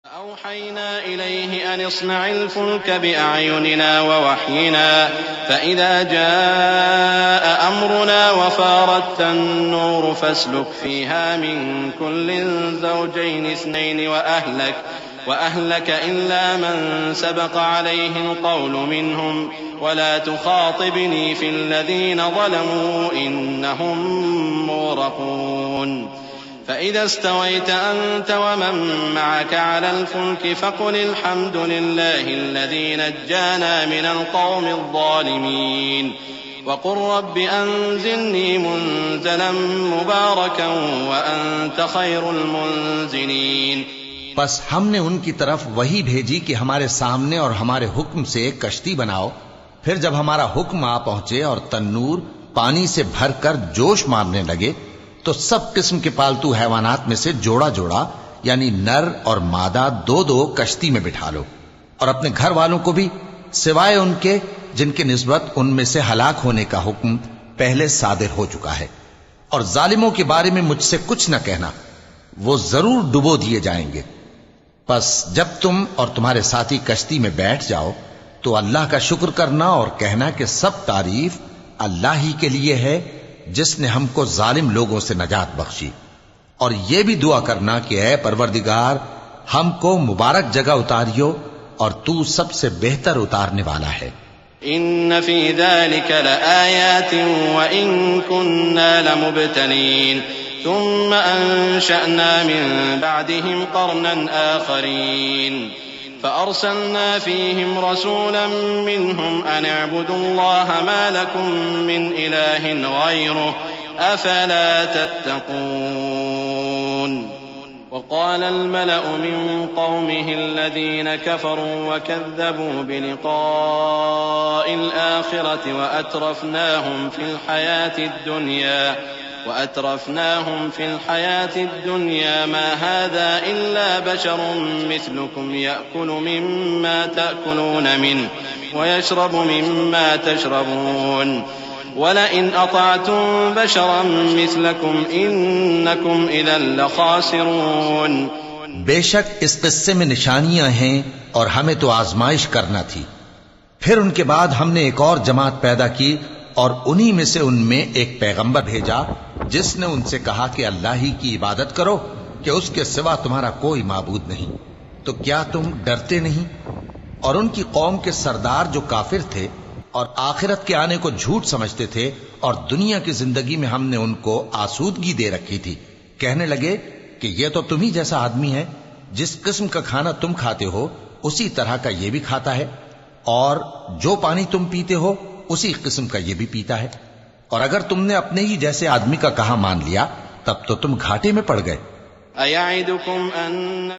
أوحينا إليه أن اصنع الفلك بأعيننا ووحينا فإذا جاء أمرنا وفارت النور فاسلك فيها من كل زوجين اثنين وأهلك إلا من سبق عليه القول منهم ولا تخاطبني في الذين ظلموا إنهم مغرقون فإذا استويت أنت ومن معك على الفلك فقل الحمد لله الذي نجانا من القوم الظالمين وقل رب أنزلني منزلا مباركا وأنت خير المنزلين। बस हमने उनकी तरफ वही भेजी कि हमारे सामने और हमारे हुक्म से एक कश्ती बनाओ। फिर जब हमारा हुक्म आ पहुंचे और तन्नूर पानी से भरकर जोश मारने लगे तो सब किस्म के पालतू हैवानात में से जोड़ा जोड़ा यानी नर और मादा दो दो कश्ती में बिठा लो और अपने घर वालों को भी सिवाय उनके जिनके निस्बत उनमें से हलाक होने का हुक्म पहले सादिर हो चुका है। और जालिमों के बारे में मुझसे कुछ न कहना, वो जरूर डुबो दिए जाएंगे। बस जब तुम और तुम्हारे साथी कश्ती में बैठ जाओ तो अल्लाह का शुक्र करना और कहना कि सब तारीफ अल्लाह ही के लिए है जिसने हमको जालिम लोगों से नजात बख्शी। और यह भी दुआ करना कि ऐ परवरदिगार हमको मुबारक जगह उतारियो और तू सबसे बेहतर उतारने वाला है। इन्न फी ज़ालिका लआयातिन व इन कुन्ना लमुब्तलीन थुम्मा अंशअना मिन बअदिहिम क़रनन आख़रीन फ़अरसलना फ़ीहिम रसूलन मिनहुम अन अअ्बुदुल्लाह मा लकुम मिन इलाहिन ग़ैरुहु अफ़ला तत्तक़ून। वक़ाल अल-मलअ मिन क़ौमिहि अल्लज़ीना कफ़रू वकज़्ज़बू बिलिक़ाइल आख़िरति وأترفناهم في الحياة الدنيا ما هذا إلا بشر مثلكم يأكل مما تأكلون منه ويشرب مما تشربون ولئن أطعتم بشرا مثلكم إنكم إذا لخاسرون। बेशक इस किस्से में निशानियां हैं और हमें तो आजमाइश करना थी। फिर उनके बाद हमने एक और जमात पैदा की और उन्हीं में से उनमें एक पैगंबर भेजा जिसने उनसे कहा कि अल्लाह ही की इबादत करो कि उसके सिवा तुम्हारा कोई माबूद नहीं। तो क्या तुम डरते नहीं? और उनकी कौम के सरदार जो काफिर थे और आखिरत के आने को झूठ समझते थे और दुनिया की जिंदगी में हमने उनको आसूदगी दे रखी थी, कहने लगे कि यह तो तुम ही जैसा आदमी है, जिस किस्म का खाना तुम खाते हो उसी तरह का ये भी खाता है और जो पानी तुम पीते हो उसी किस्म का ये भी पीता है। और अगर तुमने अपने ही जैसे आदमी का कहा मान लिया तब तो तुम घाटे में पड़ गए।